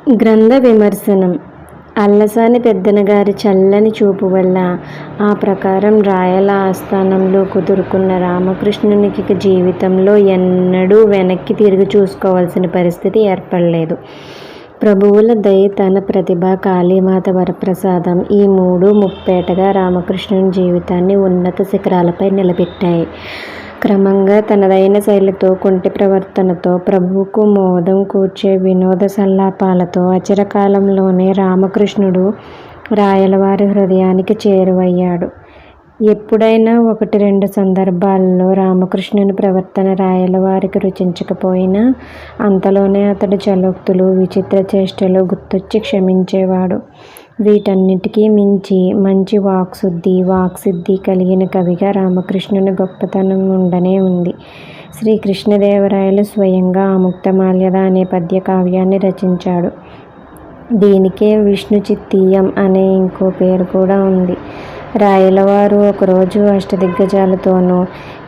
గ్రంథ విమర్శనం. అల్లసాని పెద్దనగారి చల్లని చూపు వల్ల ఆ ప్రకారం రాయల ఆస్థానంలో కుదురుకున్న రామకృష్ణునికి జీవితంలో ఎన్నడూ వెనక్కి తిరిగి చూసుకోవాల్సిన పరిస్థితి ఏర్పడలేదు. ప్రభువుల దయ, తన ప్రతిభ, కాళీమాత వరప్రసాదం ఈ మూడు ముప్పేటగా రామకృష్ణుని జీవితాన్ని ఉన్నత శిఖరాలపై నిలబెట్టాయి. క్రమంగా తనదైన శైలితో, కుంటి ప్రవర్తనతో, ప్రభువుకు మోదం కూర్చే వినోద సల్లాపాలతో అచిరకాలంలోనే రామకృష్ణుడు రాయలవారి హృదయానికి చేరువయ్యాడు. ఎప్పుడైనా ఒకటి రెండు సందర్భాల్లో రామకృష్ణుని ప్రవర్తన రాయలవారికి రుచించకపోయినా అంతలోనే అతడి చలోక్తులు, విచిత్ర చేష్టలు గుర్తొచ్చి క్షమించేవాడు. వీటన్నిటికీ మించి మంచి వాక్సిద్ధి కలిగిన కవిగా రామకృష్ణుని గొప్పతనం ఉండనే ఉంది. శ్రీకృష్ణదేవరాయలు స్వయంగా ఆముక్తమాల్యద అనే పద్య కావ్యాన్ని రచించాడు. దీనికే విష్ణు చిత్తీయం అనే ఇంకో పేరు కూడా ఉంది. రాయలవారు ఒకరోజు అష్టదిగ్గజాలతోనూ,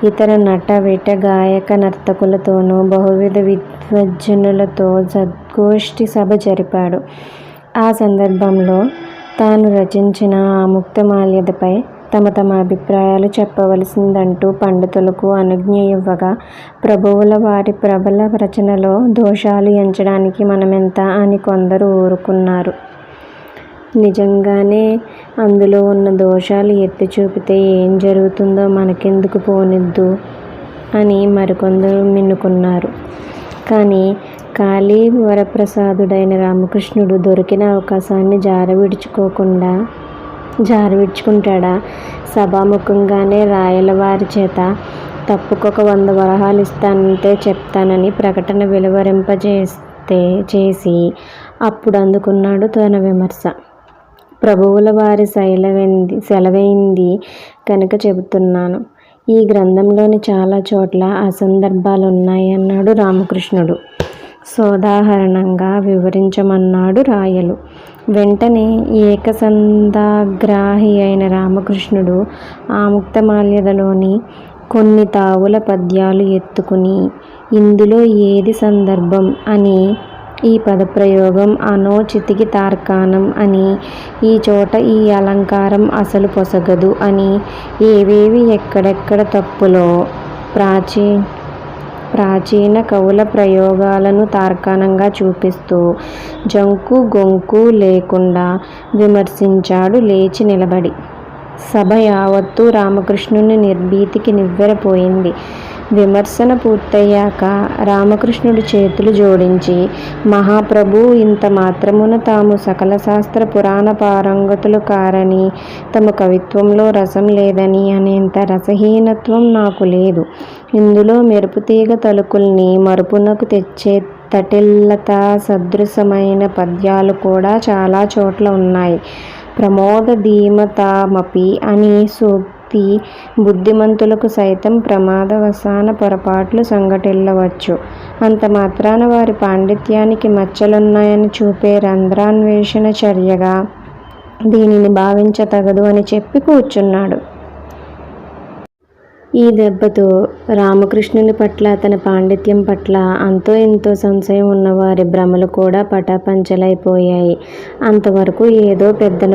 ఇతర నట విట గాయక నర్తకులతోనూ, బహువిధ విద్వజ్జనులతో సద్గోష్ఠి సభ జరిపాడు. ఆ సందర్భంలో తాను రచించిన ఆముక్తమాల్యదపై తమ అభిప్రాయాలు చెప్పవలసిందంటూ పండితులకు అనుజ్ఞ ఇవ్వగా, ప్రభువుల వారి ప్రబల రచనలో దోషాలు ఎంచడానికి మనమెంత అని కొందరు ఊరుకున్నారు. నిజంగానే అందులో ఉన్న దోషాలు ఎత్తి చూపితే ఏం జరుగుతుందో మనకెందుకు పోనిద్దు అని మరికొందరు మిన్నుకున్నారు. కానీ కాళీ వరప్రసాదుడైన రామకృష్ణుడు దొరికిన అవకాశాన్ని జారవిడ్చుకుంటాడా? సభాముఖంగానే రాయలవారి చేత తప్పుకొక 100 వరహాలు ఇస్తానంటే చెప్తానని ప్రకటన చేసి అప్పుడు అందుకున్నాడు తన విమర్శ. ప్రభువుల వారి సెలవైంది కనుక చెబుతున్నాను. ఈ గ్రంథంలోని చాలా చోట్ల అసందర్భాలున్నాయన్నాడు రామకృష్ణుడు. సోదాహరణంగా వివరించమన్నాడు రాయలు. వెంటనే ఏకసంధాగ్రాహి అయిన రామకృష్ణుడు ఆముక్తమాల్యదలోని కొన్ని తావుల పద్యాలు ఎత్తుకుని, ఇందులో ఏది సందర్భం అని, ఈ పదప్రయోగం అనోచితికి తార్కాణం అని, ఈ చోట ఈ అలంకారం అసలు పొసగదు అని, ఏవేవి ఎక్కడెక్కడ తప్పులో ప్రాచీన కవుల ప్రయోగాలను తార్కాణంగా చూపిస్తూ జంకు గొంకు లేకుండా విమర్శించాడు లేచి నిలబడి. సభ యావత్తూ రామకృష్ణుని నిర్భీతికి నివ్వెరపోయింది. విమర్శన పూర్తయ్యాక రామకృష్ణుడు చేతులు జోడించి, మహాప్రభూ, ఇంత మాత్రమున తాము సకల శాస్త్ర పురాణ పారంగతులు కారని, తమ కవిత్వంలో రసం లేదని అనేంత రసహీనత్వం నాకు లేదు. ఇందులో మెరుపుతీగ తలుకుల్ని మరుపునకు తెచ్చే తటిల్లతా సదృశమైన పద్యాలు కూడా చాలా చోట్ల ఉన్నాయి. ప్రమోదధీమతామపి అని సూక్తి బుద్ధిమంతులకు సైతం ప్రమాదవశాన పొరపాట్లు సంఘటిల్లవచ్చు. అంత మాత్రాన వారి పాండిత్యానికి మచ్చలున్నాయని చూపే రంధ్రాన్వేషణ చర్యగా దీనిని భావించతగదు అని చెప్పి కూర్చున్నాడు. ఈ దెబ్బతో రామకృష్ణుని పట్ల, తన పాండిత్యం పట్ల అంతో ఇంతో సంశయం ఉన్నవారి భ్రమలు కూడా పటాపంచలైపోయాయి. అంతవరకు ఏదో పెద్దల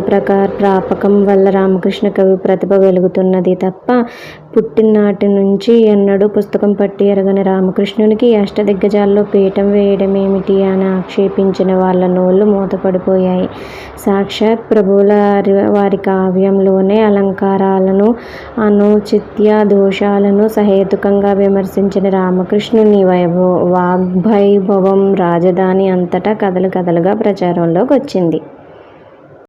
ప్రాపకం వల్ల రామకృష్ణ కవి ప్రతిభ వెలుగుతున్నది తప్ప, పుట్టినాటి నుంచి ఎన్నడూ పుస్తకం పట్టి ఎరగని రామకృష్ణునికి అష్టదిగ్గజాల్లో పీఠం వేయడమేమిటి అని ఆక్షేపించిన వాళ్ళ నోళ్లు మూతపడిపోయాయి. సాక్షాత్ ప్రభువుల వారి కావ్యంలోనే అలంకారాలను, అనౌచిత్య దోషాలను సహేతుకంగా విమర్శించిన రామకృష్ణుని వాగ్వైభవం రాజధాని అంతటా కథలుగా ప్రచారంలోకి వచ్చింది.